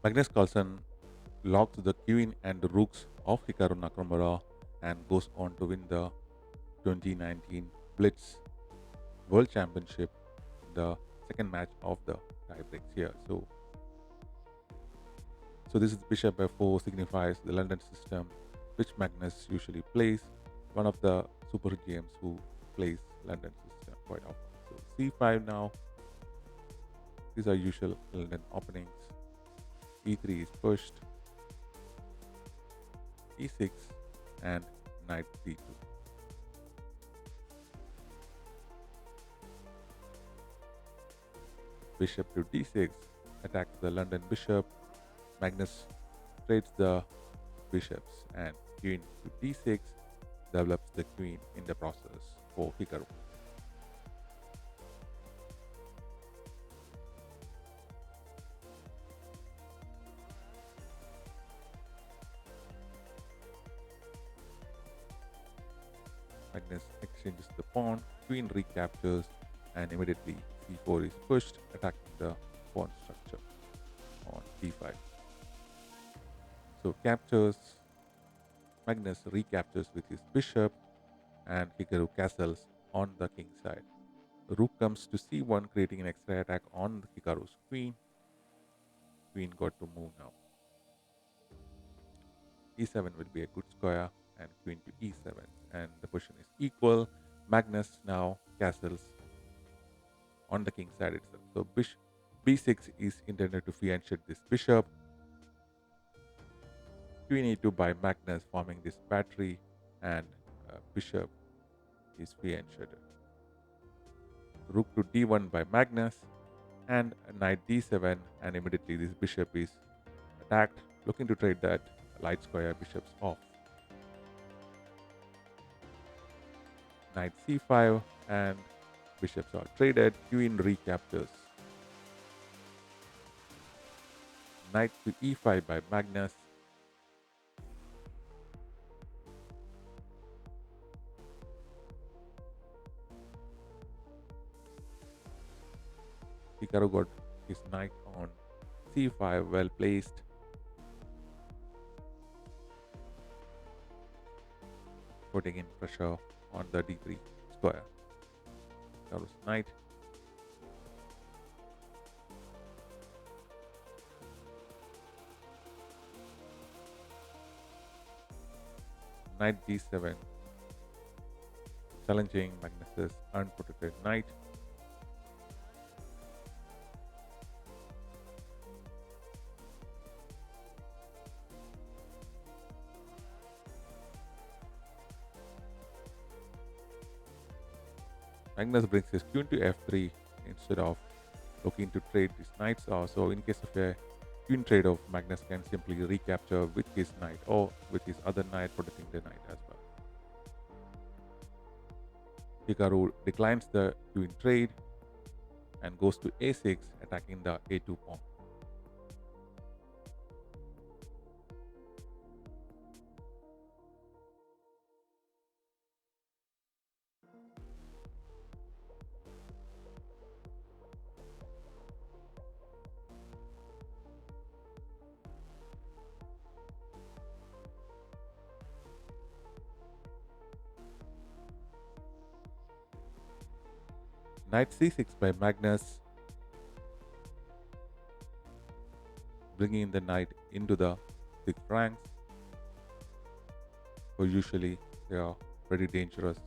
Magnus Carlsen locks the queen and the rooks of Hikaru Nakamura and goes on to win the 2019 Blitz World Championship, the second match of the tie breaks here. So this is bishop f4 signifies the London system, which Magnus usually plays. One of the super games who plays London system quite often. So c5 now. These are usual London openings. e3 is pushed, e6, and knight d2. Bishop to d6 attacks the London bishop. Magnus trades the bishops, and queen to d6 develops the queen in the process for Hikaru. Magnus exchanges the pawn, queen recaptures, and immediately c4 is pushed, attacking the pawn structure on d5. So captures, Magnus recaptures with his bishop, and Hikaru castles on the king side. The rook comes to c1, creating an extra attack on Hikaru's queen. Queen got to move now. e7 will be a good square, and queen to e7, and the position is equal. Magnus now castles on the king side itself. So bishop b6 is intended to fianchet this bishop. Queen e2 by Magnus, forming this battery, and bishop is fianchetted. Rook to d1 by Magnus, and knight d7, and immediately this bishop is attacked, looking to trade that light square bishops off. Knight c5, and bishops are traded. Queen recaptures. Knight to e5 by Magnus. Hikaru got his knight on c5, well placed. Putting in pressure on the d3 square. Hikaru's knight. Knight d7. Challenging Magnus's unprotected knight. Magnus brings his queen to f3 instead of looking to trade his knights off. So in case of a queen trade off, Magnus can simply recapture with his knight or with his other knight, protecting the knight as well. Hikaru declines the queen trade and goes to a6, attacking the a2 pawn. Knight c6 by Magnus, bringing the knight into the sixth ranks. So usually they are very dangerous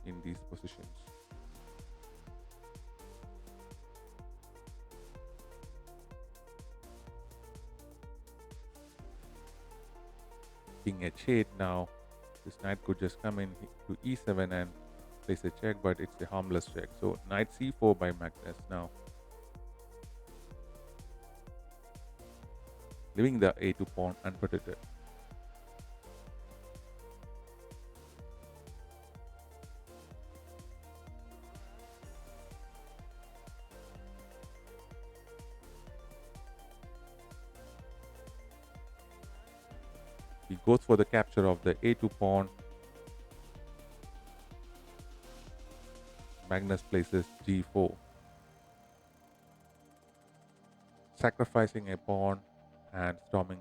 in these positions. King h8 now. This knight could just come in to e7 and place a check, but it's a harmless check. So knight c4 by Magnus now, leaving the a2 pawn unprotected. He goes for the capture of the a2 pawn. Magnus places g4, sacrificing a pawn and storming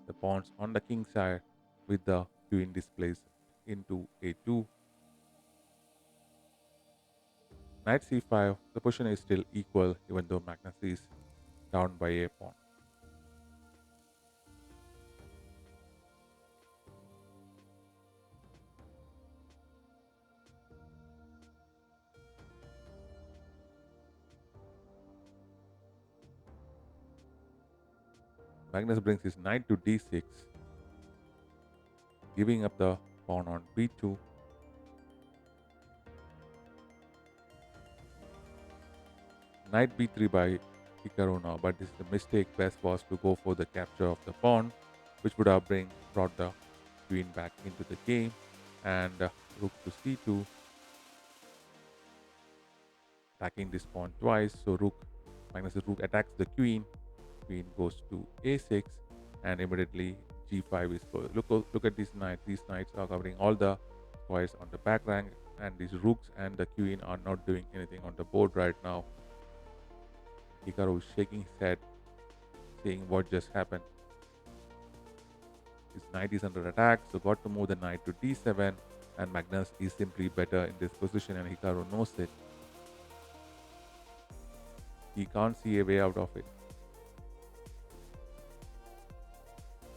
the pawns on the king side with the queen displaced into a2. Knight c5, the position is still equal even though Magnus is down by a pawn. Magnus brings his knight to d6, giving up the pawn on b2. Knight b3 by Hikaru now, but this is the mistake. Best was to go for the capture of the pawn, which would have brought the queen back into the game. And rook to c2, attacking this pawn twice. So Magnus' rook attacks the queen. Queen goes to a6, and immediately g5 is closed. Look at this knight. These knights are covering all the squares on the back rank, and these rooks and the queen are not doing anything on the board right now. Hikaru is shaking his head, saying what just happened. His knight is under attack, so got to move the knight to d7, and Magnus is simply better in this position, and Hikaru knows it. He can't see a way out of it.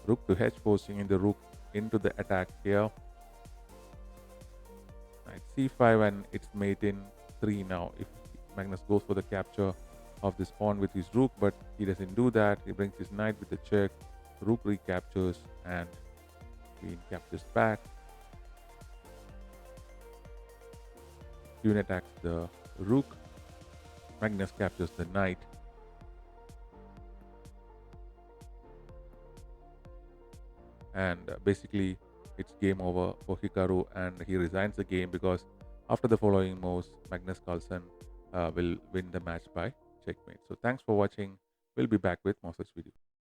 Rook to h, forcing in the rook into the attack here. Knight c5, and it's mate in 3 now. If Magnus goes for the capture of this pawn with his rook, but he doesn't do that. He brings his knight with the check. Rook recaptures, and queen captures back. Queen attacks the rook. Magnus captures the knight. And basically, it's game over for Hikaru, and he resigns the game because after the following moves, Magnus Carlsen will win the match by checkmate. So thanks for watching. We'll be back with more such videos.